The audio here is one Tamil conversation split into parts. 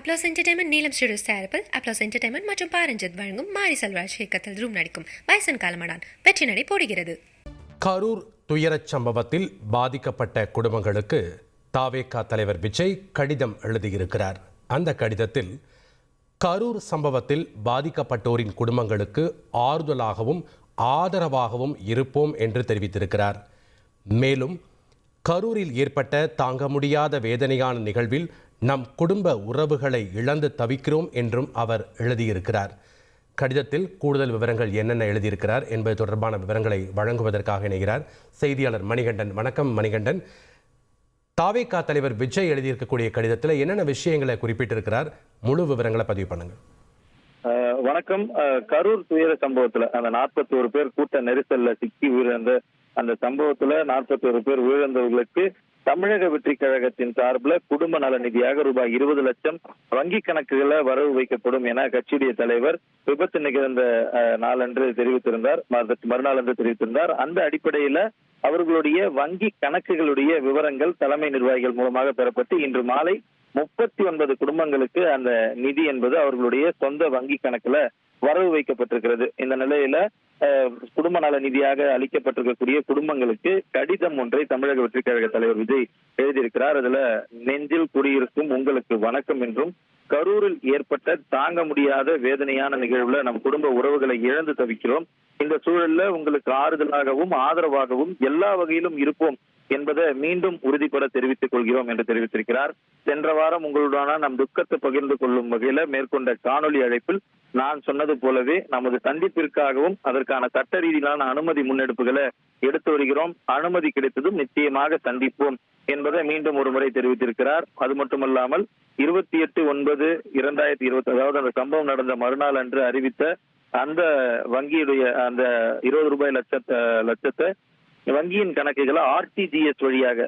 அப்ளாஸ் என்டர்டைன்மெண்ட் நீலம் ஸ்டுடியோஸ் தயாரிப்பில் அப்ளாஸ் என்டர்டைன்மெண்ட் மற்றும் பாரஞ்சித் வழங்கும் மாரி செல்வராஜ் இயக்கத்தில் ரூம் நடிக்கும் வயசன் காலமடான் வெற்றி நடை போடுகிறது. கரூர் துயரச் சம்பவத்தில் பாதிக்கப்பட்ட குடும்பங்களுக்கு தாவேகா தலைவர் விஜய் கடிதம் எழுதியிருக்கிறார். அந்த கடிதத்தில் கரூர் சம்பவத்தில் பாதிக்கப்பட்டோரின் குடும்பங்களுக்கு ஆறுதலாகவும் ஆதரவாகவும் இருப்போம் என்று தெரிவித்திருக்கிறார். மேலும் கரூரில் ஏற்பட்ட தாங்க முடியாத வேதனையான நிகழ்வில் நம் குடும்ப உறவுகளை இழந்து தவிக்கிறோம் என்றும் அவர் எழுதியிருக்கிறார். கடிதத்தில் கூடுதல் விவரங்கள் என்னென்ன எழுதியிருக்கிறார் என்பது தொடர்பான விவரங்களை வழங்குவதற்காக இணைகிறார் செய்தியாளர் மணிகண்டன். வணக்கம் மணிகண்டன். தாவேகா தலைவர் விஜய் எழுதியிருக்கக்கூடிய கடிதத்தில் என்னென்ன விஷயங்களை குறிப்பிட்டிருக்கிறார்? முழு விவரங்களை பதிவு பண்ணுங்க. வணக்கம். கரூர் துயர சம்பவத்துல அந்த 41 பேர் கூட்ட நெரிசல்ல சிக்கி உயிரிழந்த அந்த சம்பவத்துல 41 பேர் உயிரிழந்தவர்களுக்கு தமிழக வெற்றி கழகத்தின் சார்பில் குடும்ப நல நிதியாக ரூபாய் 20 லட்சம் வங்கி கணக்குகளை வரவு வைக்கப்படும் என கட்சியுடைய தலைவர் விபத்து நிகழ்ந்த நாளன்று தெரிவித்திருந்தார், மறுநாள் என்று தெரிவித்திருந்தார். அந்த அடிப்படையில அவர்களுடைய வங்கி கணக்குகளுடைய விவரங்கள் தலைமை நிர்வாகிகள் மூலமாக பெறப்பட்டு இன்று மாலை 39 குடும்பங்களுக்கு அந்த நிதி என்பது அவர்களுடைய சொந்த வங்கி கணக்குல வரவு வைக்கப்பட்டிருக்கிறது. இந்த நிலையில குடும்ப நல நிதியாக அளிக்கப்பட்டிருக்கக்கூடிய குடும்பங்களுக்கு கடிதம் ஒன்றை தமிழக வெற்றி கழக தலைவர் விஜய் எழுதியிருக்கிறார். அதுல நெஞ்சில் குடியிருக்கும் உங்களுக்கு வணக்கம் என்றும், கரூரில் ஏற்பட்ட தாங்க முடியாத வேதனையான நிகழ்வுல நம் குடும்ப உறவுகளை இழந்து தவிக்கிறோம். இந்த சூழல்ல உங்களுக்கு ஆறுதலாகவும் ஆதரவாகவும் எல்லா வகையிலும் இருப்போம் என்பதை மீண்டும் உறுதிப்பட தெரிவித்துக் கொள்கிறோம் என்று தெரிவித்திருக்கிறார். சென்ற வாரம் உங்களுடனான நம் துக்கத்தை பகிர்ந்து கொள்ளும் வகையில மேற்கொண்ட காணொலி அழைப்பில் நான் சொன்னது போலவே நமது சந்திப்பிற்காகவும் அதற்கான சட்ட ரீதியிலான அனுமதி முன்னெடுப்புகளை எடுத்து வருகிறோம். அனுமதி கிடைத்ததும் நிச்சயமாக சந்திப்போம் என்பதை மீண்டும் ஒருமுறை தெரிவித்திருக்கிறார். அது மட்டுமல்லாமல் 28/9/2020 அதாவது அந்த சம்பவம் நடந்த மறுநாள் அன்று அறிவித்த அந்த வங்கியுடைய அந்த 20 ரூபாய் லட்சத்தை வங்கியின் கணக்குகளை RTGS வழியாக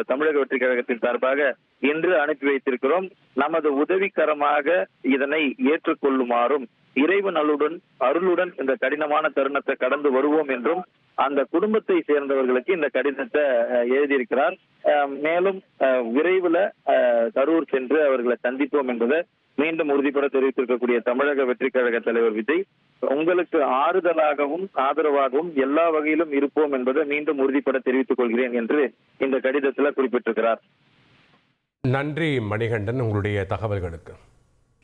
தமிழக வெற்றி கழகத்தின் சார்பாக இன்று அனுப்பி வைத்திருக்கிறோம். நமது உதவிகரமாக இதனை ஏற்றுக்கொள்ளுமாறும் இறைவன் அருளுடன் இந்த கடினமான தருணத்தை கடந்து வருவோம் என்றும் அந்த குடும்பத்தை சேர்ந்தவர்களுக்கு இந்த கடிதத்தை எழுதியிருக்கிறார். மேலும் விரைவில் கரூர் சென்று அவர்களை சந்திப்போம் என்பதை மீண்டும் உறுதிப்பட தெரிவித்திருக்கக்கூடிய தமிழக வெற்றி கழக தலைவர் விஜய் உங்களுக்கு ஆறுதலாகவும் ஆதரவாகவும் எல்லா வகையிலும் இருப்போம் என்பதை மீண்டும் உறுதிப்பட தெரிவித்துக் கொள்கிறேன் என்று இந்த கடிதத்தில் குறிப்பிட்டிருக்கிறார். நன்றி மணிகண்டன், உங்களுடைய தகவல்களுக்கு.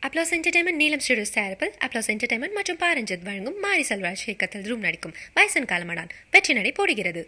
அப்ளாஸ் என்டர்டைன்மெண்ட் நீலம் ஸ்டுடியோஸ் தயாரிப்பில் அப்ளாஸ் என்டர்டைன்மெண்ட் மற்றும் பாரஞ்சித் வழங்கும் மாரி செல்வராஜ் இயக்கத்தில் ரூம் நடிக்கும் வயசன் காலமடான் வெற்றி நடை போடுகிறது.